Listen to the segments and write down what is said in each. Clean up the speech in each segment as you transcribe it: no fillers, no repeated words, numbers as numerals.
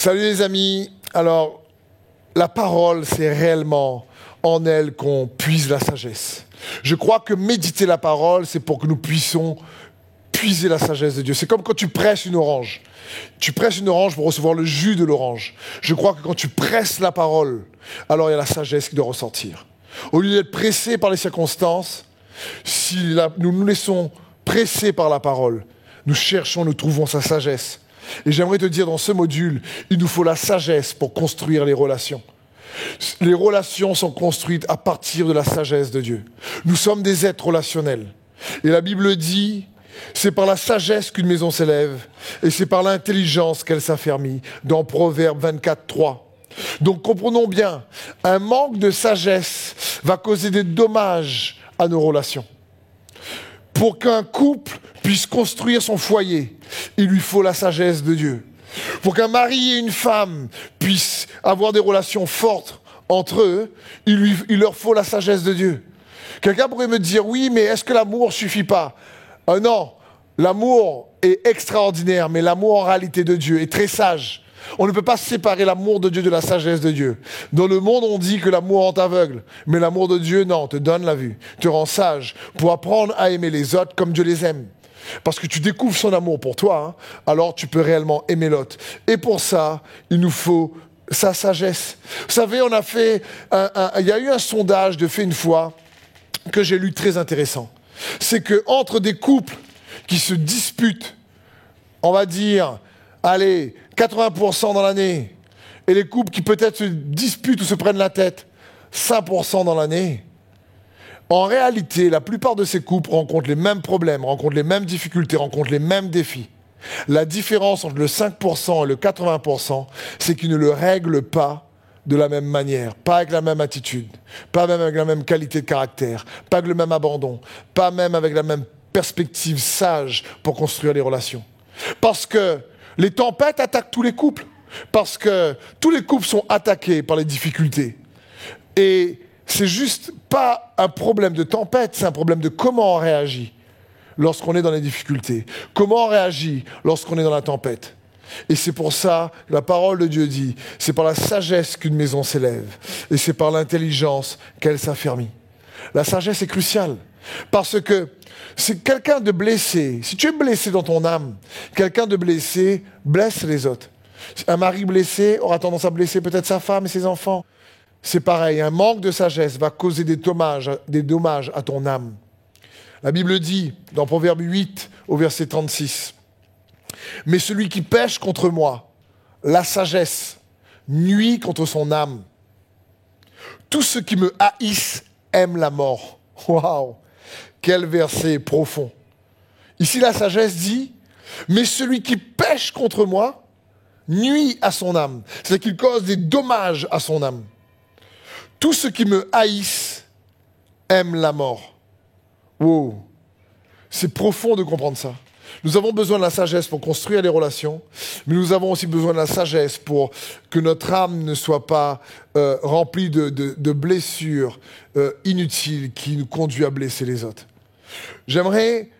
Salut les amis. Alors, la parole, c'est réellement en elle qu'on puise la sagesse. Je crois que méditer la parole, c'est pour que nous puissions puiser la sagesse de Dieu. C'est comme quand tu presses une orange. Tu presses une orange pour recevoir le jus de l'orange. Je crois que quand tu presses la parole, alors il y a la sagesse qui doit ressortir. Au lieu d'être pressé par les circonstances, si nous nous laissons presser par la parole, nous cherchons, nous trouvons sa sagesse. Et j'aimerais te dire dans ce module, il nous faut la sagesse pour construire les relations. Les relations sont construites à partir de la sagesse de Dieu. Nous sommes des êtres relationnels. Et la Bible dit, c'est par la sagesse qu'une maison s'élève, et c'est par l'intelligence qu'elle s'affermit, dans Proverbe 24, 3. Donc comprenons bien, un manque de sagesse va causer des dommages à nos relations. Pour qu'un couple puisse construire son foyer, il lui faut la sagesse de Dieu. Pour qu'un mari et une femme puissent avoir des relations fortes entre eux, il leur faut la sagesse de Dieu. Quelqu'un pourrait me dire, oui, mais est-ce que l'amour ne suffit pas ? Non, l'amour est extraordinaire, mais l'amour en réalité de Dieu est très sage. On ne peut pas séparer l'amour de Dieu de la sagesse de Dieu. Dans le monde, on dit que l'amour rend aveugle. Mais l'amour de Dieu, non, te donne la vue, te rend sage pour apprendre à aimer les autres comme Dieu les aime. Parce que tu découvres son amour pour toi, alors tu peux réellement aimer l'autre. Et pour ça, il nous faut sa sagesse. Vous savez, il y a eu un sondage de fait une fois que j'ai lu très intéressant. C'est qu'entre des couples qui se disputent, on va dire, allez, 80% dans l'année, et les couples qui peut-être se disputent ou se prennent la tête, 5% dans l'année, en réalité, la plupart de ces couples rencontrent les mêmes problèmes, rencontrent les mêmes difficultés, rencontrent les mêmes défis. La différence entre le 5% et le 80%, c'est qu'ils ne le règlent pas de la même manière, pas avec la même attitude, pas même avec la même qualité de caractère, pas avec le même abandon, pas même avec la même perspective sage pour construire les relations. Parce que les tempêtes attaquent tous les couples, parce que tous les couples sont attaqués par les difficultés. Et c'est juste pas un problème de tempête, c'est un problème de comment on réagit lorsqu'on est dans les difficultés. Comment on réagit lorsqu'on est dans la tempête. Et c'est pour ça que la parole de Dieu dit, c'est par la sagesse qu'une maison s'élève, et c'est par l'intelligence qu'elle s'affermit. La sagesse est cruciale, parce que c'est quelqu'un de blessé. Si tu es blessé dans ton âme, quelqu'un de blessé blesse les autres. Un mari blessé aura tendance à blesser peut-être sa femme et ses enfants. C'est pareil, un manque de sagesse va causer des dommages à ton âme. La Bible dit, dans Proverbe 8, au verset 36, « Mais celui qui pêche contre moi, la sagesse, nuit contre son âme. Tous ceux qui me haïssent aiment la mort. » Waouh! Quel verset profond. Ici, la sagesse dit, « Mais celui qui pêche contre moi, nuit à son âme. » C'est-à-dire qu'il cause des dommages à son âme. Tous ceux qui me haïssent aiment la mort. Wow. C'est profond de comprendre ça. Nous avons besoin de la sagesse pour construire les relations, mais nous avons aussi besoin de la sagesse pour que notre âme ne soit pas remplie de blessures inutiles qui nous conduisent à blesser les autres. J'aimerais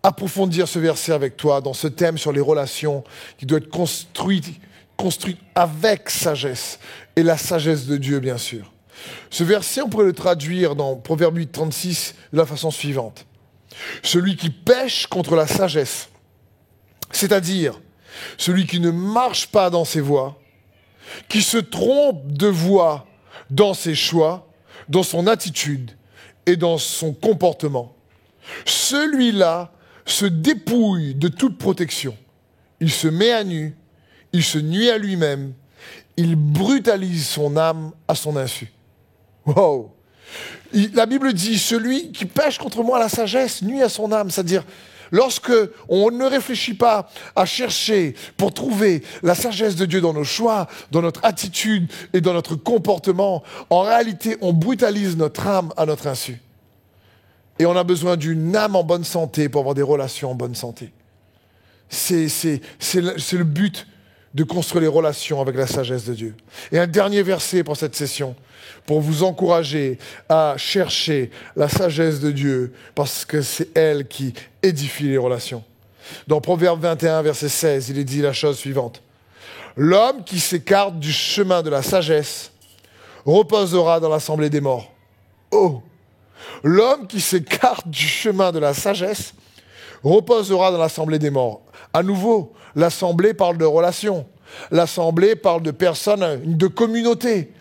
approfondir ce verset avec toi dans ce thème sur les relations qui doit être construit avec sagesse et la sagesse de Dieu, bien sûr. Ce verset, on pourrait le traduire dans Proverbe 8, 36 de la façon suivante. Celui qui pêche contre la sagesse, c'est-à-dire celui qui ne marche pas dans ses voies, qui se trompe de voie dans ses choix, dans son attitude et dans son comportement, celui-là se dépouille de toute protection. Il se met à nu, il se nuit à lui-même, il brutalise son âme à son insu. Wow! La Bible dit, celui qui pêche contre moi la sagesse nuit à son âme. C'est-à-dire, lorsque on ne réfléchit pas à chercher pour trouver la sagesse de Dieu dans nos choix, dans notre attitude et dans notre comportement, en réalité, on brutalise notre âme à notre insu. Et on a besoin d'une âme en bonne santé pour avoir des relations en bonne santé. C'est le but de construire les relations avec la sagesse de Dieu. Et un dernier verset pour cette session, pour vous encourager à chercher la sagesse de Dieu, parce que c'est elle qui édifie les relations. Dans Proverbe 21, verset 16, il est dit la chose suivante. L'homme qui s'écarte du chemin de la sagesse reposera dans l'assemblée des morts. Oh! L'homme qui s'écarte du chemin de la sagesse reposera dans l'assemblée des morts. À nouveau, l'assemblée parle de relations. L'assemblée parle de personnes, de communauté,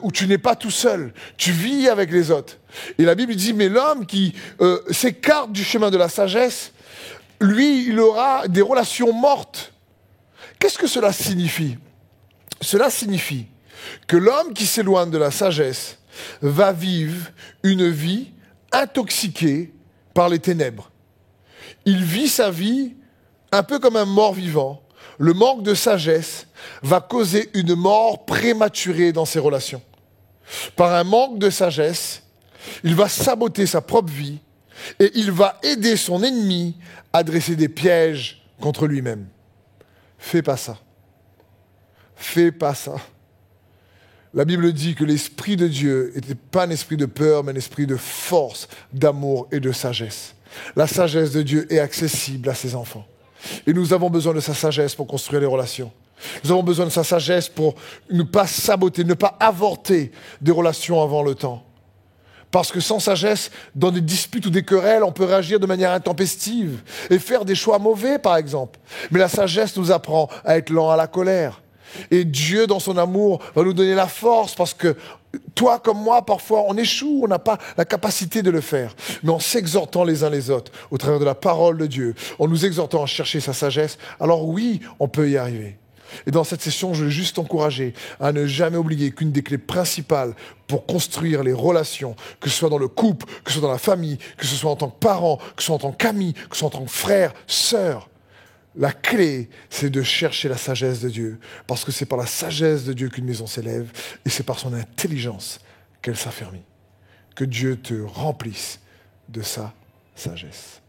où tu n'es pas tout seul, tu vis avec les autres. Et la Bible dit, mais l'homme qui s'écarte du chemin de la sagesse, lui, il aura des relations mortes. Qu'est-ce que cela signifie? Cela signifie que l'homme qui s'éloigne de la sagesse va vivre une vie intoxiquée par les ténèbres. Il vit sa vie un peu comme un mort-vivant. Le manque de sagesse va causer une mort prématurée dans ses relations. Par un manque de sagesse, il va saboter sa propre vie et il va aider son ennemi à dresser des pièges contre lui-même. Fais pas ça. Fais pas ça. La Bible dit que l'Esprit de Dieu n'était pas un esprit de peur, mais un esprit de force, d'amour et de sagesse. La sagesse de Dieu est accessible à ses enfants. Et nous avons besoin de sa sagesse pour construire les relations. Nous avons besoin de sa sagesse pour ne pas saboter, ne pas avorter des relations avant le temps. Parce que sans sagesse, dans des disputes ou des querelles, on peut réagir de manière intempestive et faire des choix mauvais, par exemple. Mais la sagesse nous apprend à être lent à la colère. Et Dieu, dans son amour, va nous donner la force parce que toi comme moi, parfois, on échoue, on n'a pas la capacité de le faire. Mais en s'exhortant les uns les autres, au travers de la parole de Dieu, en nous exhortant à chercher sa sagesse, alors oui, on peut y arriver. Et dans cette session, je veux juste t'encourager à ne jamais oublier qu'une des clés principales pour construire les relations, que ce soit dans le couple, que ce soit dans la famille, que ce soit en tant que parent, que ce soit en tant qu'ami, que ce soit en tant que frère, sœur, la clé, c'est de chercher la sagesse de Dieu. Parce que c'est par la sagesse de Dieu qu'une maison s'élève et c'est par son intelligence qu'elle s'affermit. Que Dieu te remplisse de sa sagesse.